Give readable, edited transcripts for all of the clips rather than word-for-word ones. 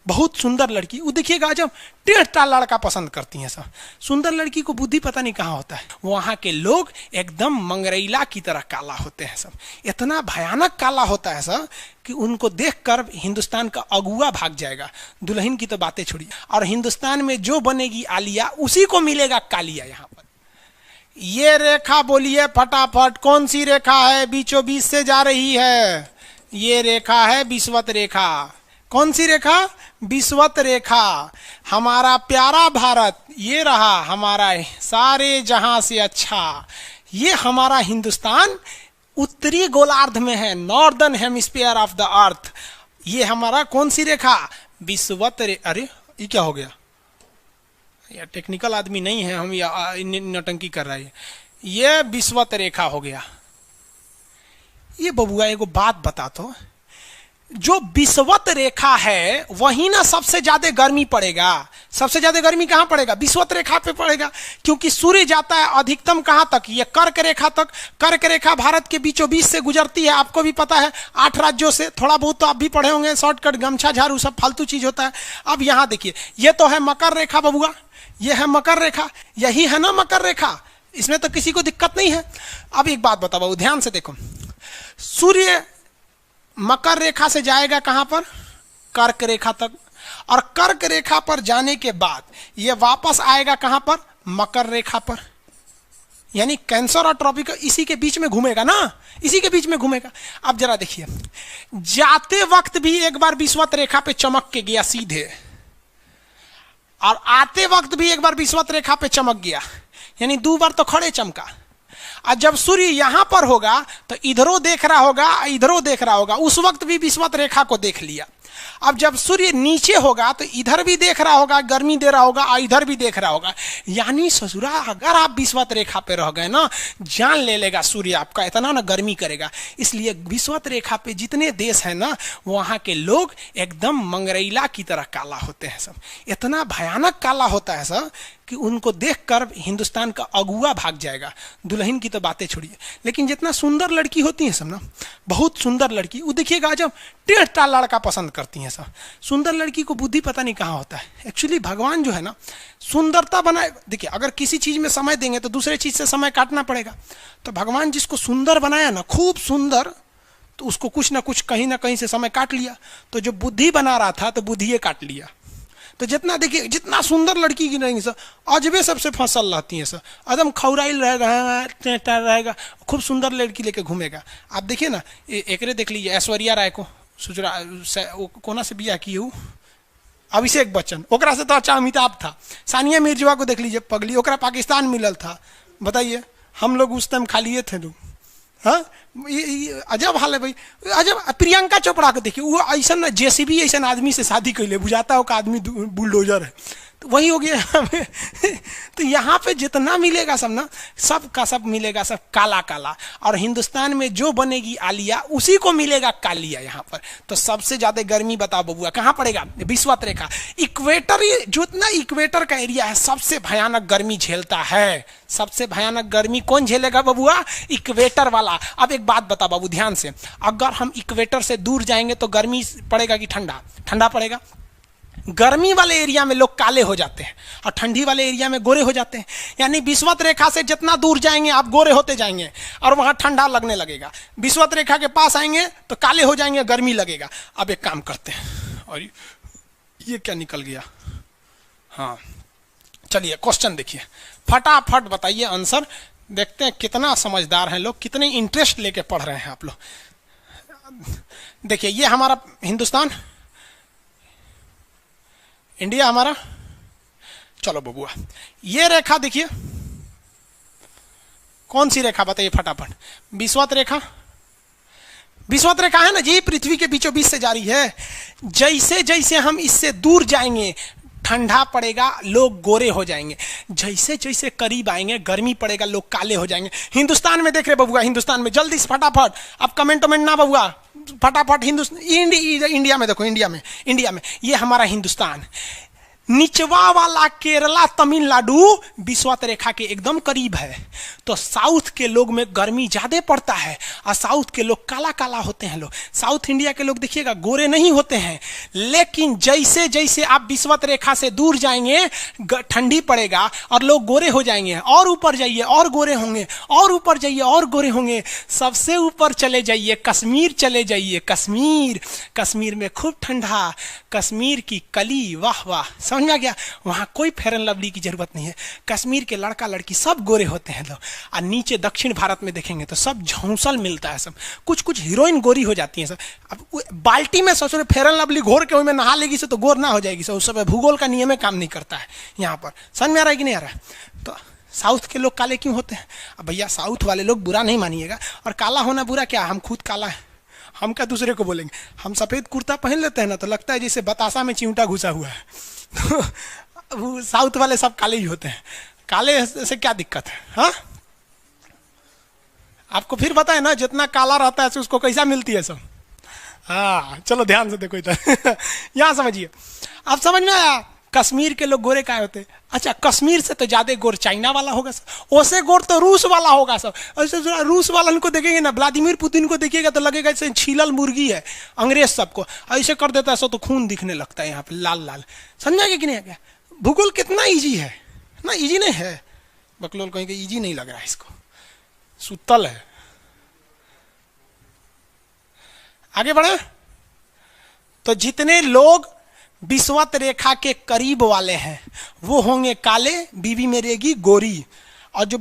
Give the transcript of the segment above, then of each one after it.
बहुत सुंदर लड़की, वो देखिएगा जब टेढ़ टाल लड़का पसंद करती हैं सब। सुंदर लड़की को बुद्धि पता नहीं कहाँ होता है। वहाँ के लोग एकदम मंगरैला की तरह काला होते हैं सब, इतना भयानक काला होता है सब कि उनको देखकर हिंदुस्तान का अगुआ भाग जाएगा। दुल्हन की तो बातें छोड़िए, और हिंदुस्तान में जो बनेगी आलिया उसी को मिलेगा कालिया। यहाँ पर ये रेखा बोलिए फटाफट, कौन सी रेखा है बीचों बीच से जा रही है? ये रेखा है विषुवत रेखा। कौन सी रेखा? विषुवत रेखा। हमारा प्यारा भारत ये रहा, हमारा सारे जहां से अच्छा, ये हमारा हिंदुस्तान उत्तरी गोलार्ध में है, northern hemisphere of the earth. ये हमारा कौन सी रेखा? विषुवत रेखा। अरे ये क्या हो गया? यार टेक्निकल आदमी नहीं है हम, या नौटंकी कर रहा है। ये विषुवत रेखा हो गया। ये बबुआ एगो बात बता, तो जो विषुवत रेखा है वही ना सबसे ज्यादा गर्मी पड़ेगा। सबसे ज्यादा गर्मी कहां पड़ेगा? विषुवत रेखा पे पड़ेगा, क्योंकि सूर्य जाता है अधिकतम कहां तक? ये कर्क रेखा तक। कर्क रेखा भारत के बीचों बीच से गुजरती है, आपको भी पता है, 8 राज्यों से। थोड़ा बहुत तो आप भी पढ़े होंगे, शॉर्टकट, गमछा झाड़ू सब फालतू चीज होता है। अब यहां देखिए, ये तो है मकर रेखा बबुआ, ये है मकर रेखा, यही है ना मकर रेखा, इसमें तो किसी को दिक्कत नहीं है। अब एक बात बताओ बाबू, ध्यान से देखो, सूर्य मकर रेखा से जाएगा कहां पर? कर्क रेखा तक, और कर्क रेखा पर जाने के बाद यह वापस आएगा कहां पर? मकर रेखा पर। यानी कैंसर और ट्रॉपिकल इसी के बीच में घूमेगा ना, इसी के बीच में घूमेगा। अब जरा देखिए, जाते वक्त भी एक बार विषुवत रेखा पे चमक के गया सीधे, और आते वक्त भी एक बार विषुवत रेखा पे चमक गया, यानी 2 बार तो खड़े चमका। और जब सूर्य यहां पर होगा तो इधरों देख रहा होगा, इधरों देख रहा होगा, उस वक्त भी विषुवत रेखा को देख लिया। अब जब सूर्य नीचे होगा तो इधर भी देख रहा होगा, गर्मी दे रहा होगा, और इधर भी देख रहा होगा। यानी ससुरा अगर आप विषुवत रेखा पे रह गए ना, जान ले लेगा सूर्य आपका, इतना ना गर्मी करेगा। इसलिए विषुवत रेखा पे जितने देश हैं ना, वहां के लोग एकदम मंगरैला की तरह काला होते हैं सब, इतना भयानक काला होता है सब कि उनको देखकर हिंदुस्तान का अगुआ भाग जाएगा। दुल्हन की तो बातें छोड़िए, लेकिन जितना सुंदर लड़की होती है सब ना, बहुत सुंदर लड़की, वो देखिएगा जब टेढ़ टाल लड़का पसंद करती हैं सब। सुंदर लड़की को बुद्धि पता नहीं कहाँ होता है। एक्चुअली भगवान जो है ना, सुंदरता बनाए, देखिए अगर किसी चीज में समय देंगे तो दूसरे चीज से समय काटना पड़ेगा। तो भगवान जिसको सुंदर बनाया ना, खूब सुंदर, तो उसको कुछ ना कुछ कहीं ना कहीं से समय काट लिया। तो जो बुद्धि बना रहा था तो बुद्धि काट लिया। तो जितना देखिए, जितना सुंदर लड़की की रहेंगी सर, अजबे सबसे फसल रहती है सर, एकदम खौराइल रहेगा, खूब सुंदर लड़की लेके घूमेगा। आप देखिए ना, एकरे देख लीजिए, ऐश्वर्या राय को कोना से बिया की हूँ, अभिषेक बच्चन, ओकरा से तो अच्छा अमिताभ था। सानिया मिर्जा को देख लीजिए, पगली, ओकरा पाकिस्तान मिलल था। बताइए, हम लोग उस टाइम खालिए थे लोग। हाँ, अजब हाल है भाई, अजब। प्रियंका चोपड़ा को देखिए, वो ऐसा ना जेसीबी ऐसा आदमी से शादी कैले, बुझाता हो का आदमी बुलडोजर है, तो वही हो गया। तो यहाँ पे जितना मिलेगा सब ना, सब का सब मिलेगा सब काला काला, और हिंदुस्तान में जो बनेगी आलिया उसी को मिलेगा कालिया यहाँ पर। तो सबसे ज्यादा गर्मी बताओ बबुआ कहाँ पड़ेगा? विषुवत रेखा, इक्वेटर, जितना इक्वेटर का एरिया है सबसे भयानक गर्मी झेलता है। सबसे भयानक गर्मी कौन झेलेगा बबुआ? इक्वेटर वाला। अब एक बात बता बाबू ध्यान से, अगर हम इक्वेटर से दूर जाएंगे तो गर्मी पड़ेगा कि ठंडा? ठंडा पड़ेगा। गर्मी वाले एरिया में लोग काले हो जाते हैं और ठंडी वाले एरिया में गोरे हो जाते हैं। यानी विषुवत रेखा से जितना दूर जाएंगे आप गोरे होते जाएंगे और वहां ठंडा लगने लगेगा। विषुवत रेखा के पास आएंगे तो काले हो जाएंगे, गर्मी लगेगा। अब एक काम करते हैं, और ये क्या निकल गया? हाँ चलिए, क्वेश्चन देखिए, फटाफट बताइए आंसर। देखते हैं कितना समझदार हैं लोग, कितने इंटरेस्ट लेके पढ़ रहे हैं आप लोग। देखिए, ये हमारा हिंदुस्तान, इंडिया हमारा। चलो बबुआ, ये रेखा देखिए, कौन सी रेखा बताइए फटाफट? विषुवत रेखा। विषुवत रेखा है ना जी, पृथ्वी के बीचों बीच से जा रही है। जैसे जैसे हम इससे दूर जाएंगे ठंडा पड़ेगा, लोग गोरे हो जाएंगे। जैसे जैसे करीब आएंगे गर्मी पड़ेगा, लोग काले हो जाएंगे। हिंदुस्तान में देख रहे बबुआ, हिंदुस्तान में जल्दी से फटाफट, अब कमेंट ना बबुआ, फटाफट हिंदुस्तान, इंडिया में देखो, इंडिया में ये हमारा हिंदुस्तान। निचवा वाला केरला तमिलनाडु विषुवत रेखा के एकदम करीब है। तो साउथ के लोग में गर्मी ज्यादा पड़ता है और साउथ के लोग काला काला होते हैं। लोग साउथ इंडिया के लोग देखिएगा गोरे नहीं होते हैं, लेकिन जैसे जैसे आप विषुवत रेखा से दूर जाएंगे ठंडी पड़ेगा और लोग गोरे हो जाएंगे। और ऊपर जाइए और गोरे होंगे, और ऊपर जाइए और गोरे होंगे। सबसे ऊपर चले जाइए, कश्मीर चले जाइए। कश्मीर में खूब ठंडा, कश्मीर की कली, वाह वाह, समझ में आ गया। वहां कोई फेयर एंड लवली की जरूरत नहीं है। कश्मीर के लड़का लड़की सब गोरे होते हैं लोग। और नीचे दक्षिण भारत में देखेंगे तो सब झौंसल मिलता है, सब कुछ कुछ हीरोइन गोरी हो जाती हैं सब। अब बाल्टी में ससुर फेयर एंड लवली घोर के उसमें नहा लेगी से तो गोर ना हो जाएगी। उस समय भूगोल का नियम काम नहीं करता है यहाँ पर। समझ में आ रहा है कि नहीं आ रहा है? तो साउथ के लोग काले क्यों होते हैं? अब भैया साउथ वाले लोग बुरा नहीं मानिएगा, और काला होना बुरा क्या, हम खुद काला है, हम क्या दूसरे को बोलेंगे। हम सफेद कुर्ता पहन लेते हैं ना तो लगता है जैसे बतासा में चिमटा घुसा हुआ है। तो साउथ वाले सब काले ही होते हैं। काले से क्या दिक्कत है? हाँ, आपको फिर बताए ना, जितना काला रहता है उसको कैसा मिलती है सब। हाँ चलो ध्यान से देखो इधर। यहाँ समझिए, आप समझ में आया कश्मीर के लोग गोरे काय होते हैं? अच्छा, कश्मीर से तो ज्यादा गोर चाइना वाला होगा सर, ओसे गोर तो रूस वाला होगा सर। ऐसे रूस वाला को देखेंगे ना, व्लादिमीर पुतिन को देखिएगा तो लगेगा जैसे छीलल मुर्गी है। अंग्रेज सबको ऐसे कर देता है सो तो खून दिखने लगता है यहाँ पे लाल लाल। समझाएगा कि नहीं? क्या भूगोल कितना इजी है ना? इजी नहीं है, बकलोल कहेंगे इजी नहीं लग रहा है इसको, सुतल है। आगे बढ़े तो जितने लोग विषुवत रेखा के करीब वाले हैं वो होंगे काले, बीवी में रहेगी गोरी। और जो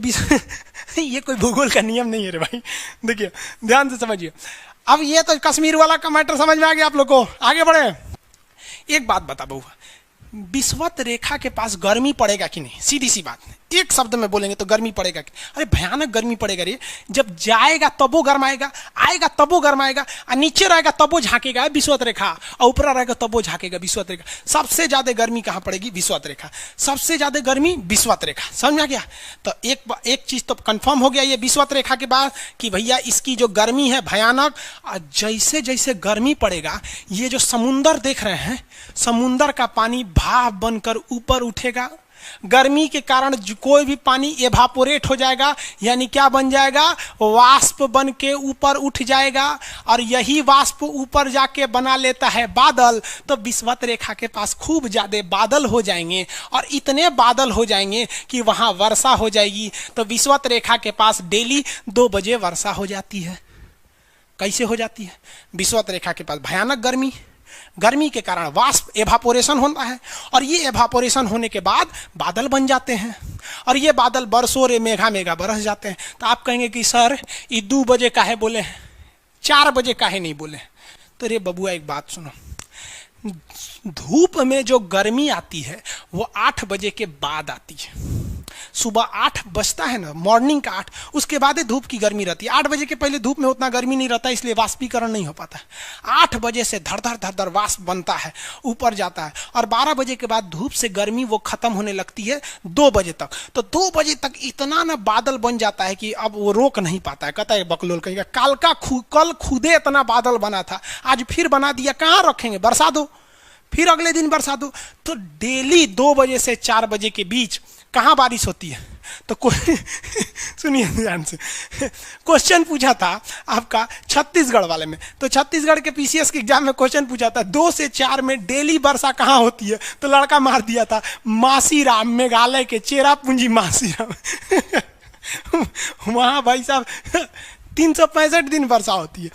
ये कोई भूगोल का नियम नहीं है रे भाई, देखिए ध्यान से समझिए। अब ये तो कश्मीर वाला का मैटर समझ में आ गया आप लोग को। आगे बढ़े, एक बात बता बउआ, विषुवत रेखा के पास गर्मी पड़ेगा कि नहीं? सीधी सी बात, एक शब्द में बोलेंगे तो गर्मी पड़ेगा कि? अरे भयानक गर्मी पड़ेगा रे। जब जाएगा तब वो गर्माएगा, आएगा तब वो गर्माएगा, और नीचे रहेगा तब वो झांकेगा विषुवत रेखा, और ऊपर रहेगा तब वो झांकेगा विषुवत रेखा। सबसे ज्यादा गर्मी कहाँ पड़ेगी? विषुवत रेखा। सबसे ज्यादा गर्मी विषुवत रेखा। समझ में आ गया? तो एक चीज तो कंफर्म हो गया ये विषुवत रेखा के बाद कि भैया इसकी जो गर्मी है भयानक। और जैसे जैसे गर्मी पड़ेगा, ये जो समुंदर देख रहे हैं, समुंदर का पानी भाप बनकर ऊपर उठेगा। गर्मी के कारण कोई भी पानी एवापोरेट हो जाएगा, यानी क्या बन जाएगा? वाष्प बन के ऊपर उठ जाएगा। और यही वाष्प ऊपर जाके बना लेता है बादल। तो विषुवत रेखा के पास खूब ज्यादा बादल हो जाएंगे, और इतने बादल हो जाएंगे कि वहां वर्षा हो जाएगी। तो विषुवत रेखा के पास डेली 2 बजे वर्षा हो जाती है। कैसे हो जाती है? विषुवत रेखा के पास भयानक गर्मी के कारण वाष्प एवापोरेशन होता है, और ये एवापोरेशन होने के बाद बादल बन जाते हैं, और ये बादल बरसों रे मेघा बरस जाते हैं। तो आप कहेंगे कि सर ये 2 बजे काहे बोले, 4 बजे काहे नहीं बोले? तो रे बबुआ एक बात सुनो, धूप में जो गर्मी आती है वो 8 बजे के बाद आती है। सुबह 8 बजता है ना, मॉर्निंग का 8, उसके बाद ही धूप की गर्मी रहती है। 8 बजे के पहले धूप में उतना गर्मी नहीं रहता, इसलिए वाष्पीकरण नहीं हो पाता है। 8 बजे से धर वाष्प बनता है, ऊपर जाता है, और 12 बजे के बाद धूप से गर्मी वो खत्म होने लगती है 2 बजे तक। तो 2 बजे तक इतना ना बादल बन जाता है कि अब वो रोक नहीं पाता है। कहता है बकलोल कहेगा कल खुदे इतना बादल बना था, आज फिर बना दिया, कहाँ रखेंगे? बरसा दो, फिर अगले दिन बरसा दो। तो डेली 2 बजे से 4 बजे के बीच कहाँ बारिश होती है? तो सुनिए ध्यान से, क्वेश्चन पूछा था आपका छत्तीसगढ़ वाले में। तो छत्तीसगढ़ के पीसीएस के एग्जाम में क्वेश्चन पूछा था 2 से 4 में डेली वर्षा कहाँ होती है? तो लड़का मार दिया था मासीराम, मेघालय के चेरापूंजी मासीराम। वहां भाई साहब 365 दिन वर्षा होती है।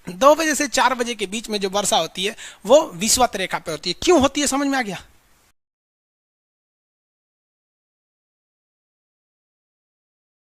2 बजे से 4 बजे के बीच में जो वर्षा होती है वो विषुवत रेखा पे होती है। क्यों होती है समझ में आ गया?